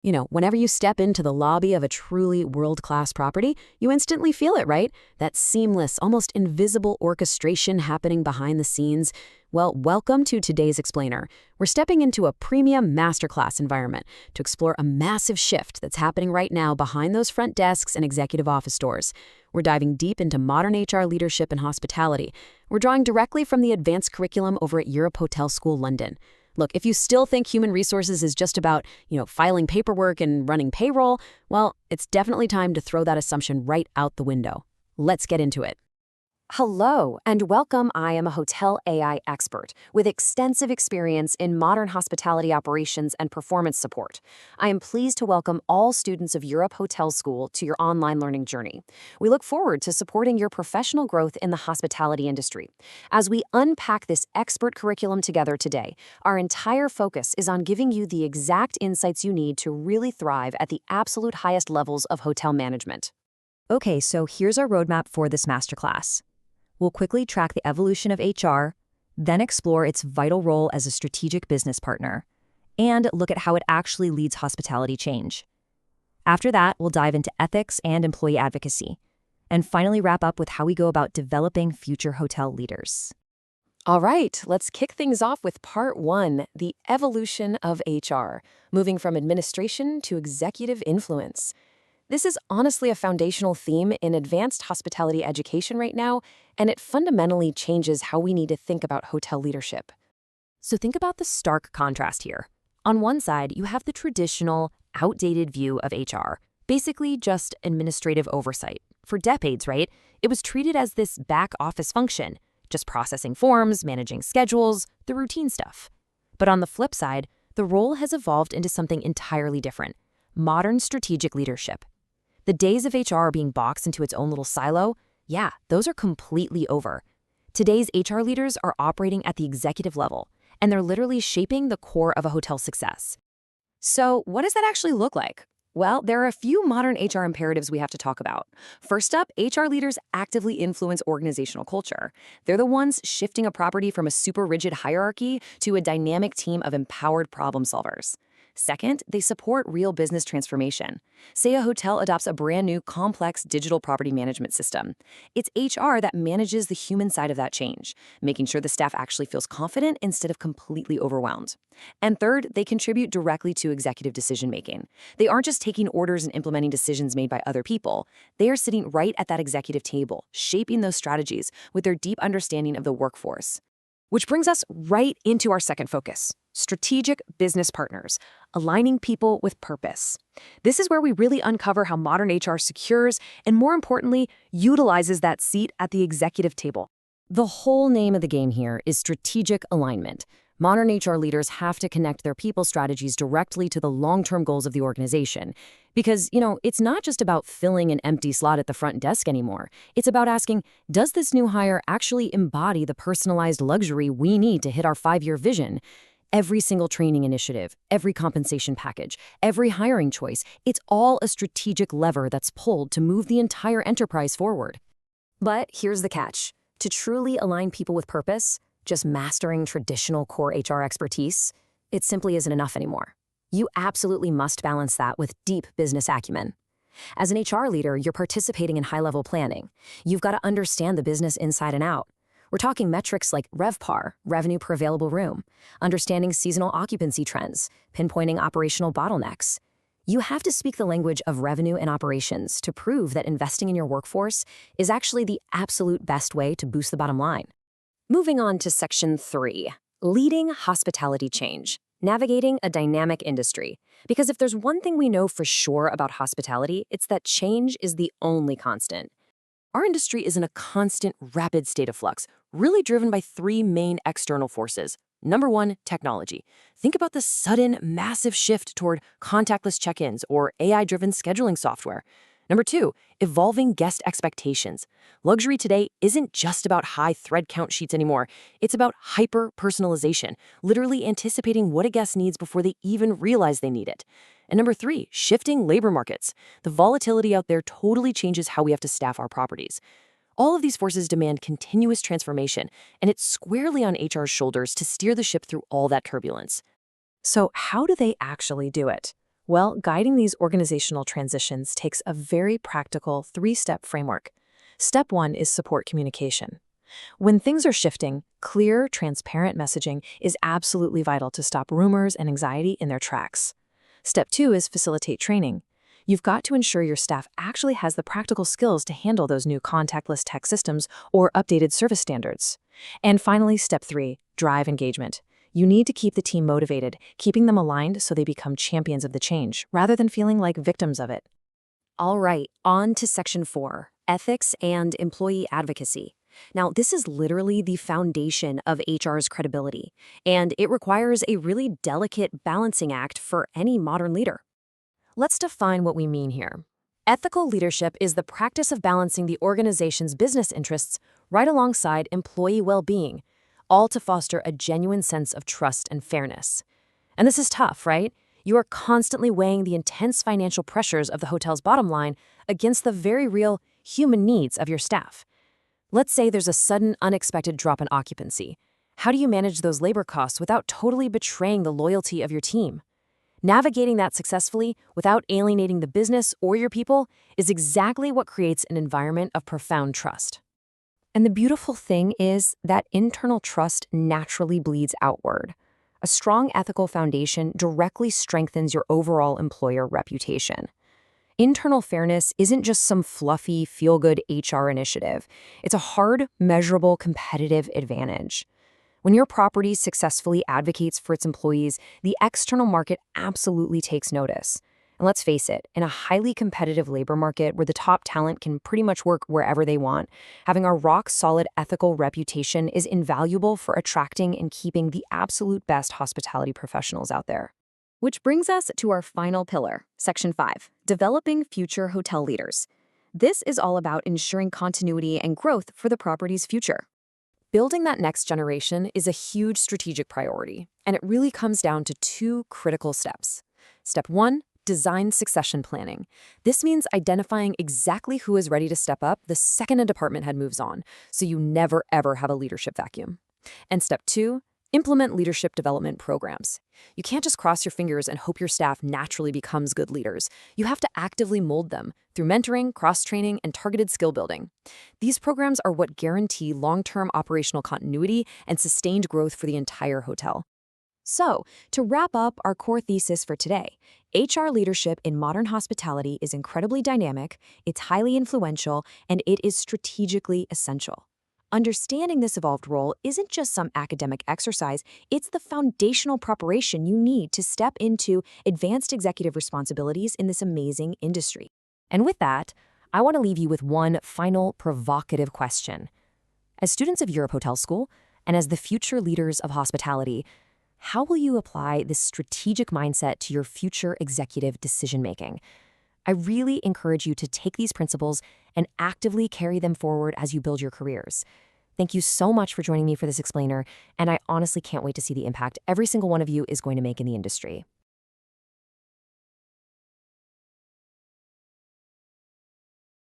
Whenever you step into the lobby of a truly world-class property, you instantly feel it, right? That seamless, almost invisible orchestration happening behind the scenes. Well, welcome to today's Explainer. We're stepping into a premium masterclass environment to explore a massive shift that's happening right now behind those front desks and executive office doors. We're diving deep into modern HR leadership and hospitality. We're drawing directly from the advanced curriculum over at Europe Hotel School London. Look, if you still think human resources is just about, filing paperwork and running payroll, well, it's definitely time to throw that assumption right out the window. Let's get into it. Hello, and welcome. I am a hotel AI expert with extensive experience in modern hospitality operations and performance support. I am pleased to welcome all students of Europe Hotel School to your online learning journey. We look forward to supporting your professional growth in the hospitality industry. As we unpack this expert curriculum together today, our entire focus is on giving you the exact insights you need to really thrive at the absolute highest levels of hotel management. Okay, so here's our roadmap for this masterclass. We'll quickly track the evolution of HR, then explore its vital role as a strategic business partner, and look at how it actually leads hospitality change. After that, we'll dive into ethics and employee advocacy, and finally wrap up with how we go about developing future hotel leaders. All right, let's kick things off with part one, the evolution of HR, moving from administration to executive influence. This is honestly a foundational theme in advanced hospitality education right now, and it fundamentally changes how we need to think about hotel leadership. So think about the stark contrast here. On one side, you have the traditional, outdated view of HR, basically just administrative oversight. For decades, right, it was treated as this back office function, just processing forms, managing schedules, the routine stuff. But on the flip side, the role has evolved into something entirely different: modern strategic leadership. The days of HR being boxed into its own little silo, yeah, those are completely over. Today's HR leaders are operating at the executive level, and they're literally shaping the core of a hotel's success. So, what does that actually look like? Well, there are a few modern HR imperatives we have to talk about. First up, HR leaders actively influence organizational culture. They're the ones shifting a property from a super rigid hierarchy to a dynamic team of empowered problem solvers. Second, they support real business transformation. Say a hotel adopts a brand new complex digital property management system. It's HR that manages the human side of that change, making sure the staff actually feels confident instead of completely overwhelmed. And third, they contribute directly to executive decision-making. They aren't just taking orders and implementing decisions made by other people. They are sitting right at that executive table, shaping those strategies with their deep understanding of the workforce. Which brings us right into our second focus: strategic business partners, aligning people with purpose. This is where we really uncover how modern HR secures and, more importantly, utilizes that seat at the executive table. The whole name of the game here is strategic alignment. Modern HR leaders have to connect their people strategies directly to the long-term goals of the organization. Because, it's not just about filling an empty slot at the front desk anymore. It's about asking, does this new hire actually embody the personalized luxury we need to hit our 5-year vision? Every single training initiative, every compensation package, every hiring choice, it's all a strategic lever that's pulled to move the entire enterprise forward. But here's the catch. To truly align people with purpose, just mastering traditional core HR expertise, it simply isn't enough anymore. You absolutely must balance that with deep business acumen. As an HR leader, you're participating in high-level planning. You've got to understand the business inside and out. We're talking metrics like RevPAR, revenue per available room, understanding seasonal occupancy trends, pinpointing operational bottlenecks. You have to speak the language of revenue and operations to prove that investing in your workforce is actually the absolute best way to boost the bottom line. Moving on to Section 3, leading hospitality change, navigating a dynamic industry. Because if there's one thing we know for sure about hospitality, it's that change is the only constant. Our industry is in a constant, rapid state of flux, really driven by three main external forces. Number one, technology. Think about the sudden, massive shift toward contactless check-ins or AI-driven scheduling software. Number two, evolving guest expectations. Luxury today isn't just about high thread count sheets anymore. It's about hyper-personalization, literally anticipating what a guest needs before they even realize they need it. And number three, shifting labor markets. The volatility out there totally changes how we have to staff our properties. All of these forces demand continuous transformation, and it's squarely on HR's shoulders to steer the ship through all that turbulence. So how do they actually do it? Well, guiding these organizational transitions takes a very practical three-step framework. Step 1 is support communication. When things are shifting, clear, transparent messaging is absolutely vital to stop rumors and anxiety in their tracks. Step 2 is facilitate training. You've got to ensure your staff actually has the practical skills to handle those new contactless tech systems or updated service standards. And finally, Step 3, drive engagement. You need to keep the team motivated, keeping them aligned so they become champions of the change, rather than feeling like victims of it. All right, on to Section 4, ethics and employee advocacy. Now, this is literally the foundation of HR's credibility, and it requires a really delicate balancing act for any modern leader. Let's define what we mean here. Ethical leadership is the practice of balancing the organization's business interests right alongside employee well-being, all to foster a genuine sense of trust and fairness. And this is tough, right? You are constantly weighing the intense financial pressures of the hotel's bottom line against the very real human needs of your staff. Let's say there's a sudden, unexpected drop in occupancy. How do you manage those labor costs without totally betraying the loyalty of your team? Navigating that successfully without alienating the business or your people is exactly what creates an environment of profound trust. And the beautiful thing is that internal trust naturally bleeds outward. A strong ethical foundation directly strengthens your overall employer reputation. Internal fairness isn't just some fluffy, feel-good HR initiative. It's a hard, measurable competitive advantage. When your property successfully advocates for its employees, the external market absolutely takes notice. And let's face it, in a highly competitive labor market where the top talent can pretty much work wherever they want, having a rock-solid ethical reputation is invaluable for attracting and keeping the absolute best hospitality professionals out there. Which brings us to our final pillar, Section 5, developing future hotel leaders. This is all about ensuring continuity and growth for the property's future. Building that next generation is a huge strategic priority, and it really comes down to two critical steps. Step 1, design succession planning. This means identifying exactly who is ready to step up the second a department head moves on, so you never ever have a leadership vacuum. And Step 2, implement leadership development programs. You can't just cross your fingers and hope your staff naturally becomes good leaders. You have to actively mold them through mentoring, cross-training, and targeted skill building. These programs are what guarantee long-term operational continuity and sustained growth for the entire hotel. So, to wrap up our core thesis for today, HR leadership in modern hospitality is incredibly dynamic, it's highly influential, and it is strategically essential. Understanding this evolved role isn't just some academic exercise, it's the foundational preparation you need to step into advanced executive responsibilities in this amazing industry. And with that, I want to leave you with one final provocative question. As students of Europe Hotel School, and as the future leaders of hospitality, how will you apply this strategic mindset to your future executive decision-making? I really encourage you to take these principles and actively carry them forward as you build your careers. Thank you so much for joining me for this explainer, and I honestly can't wait to see the impact every single one of you is going to make in the industry.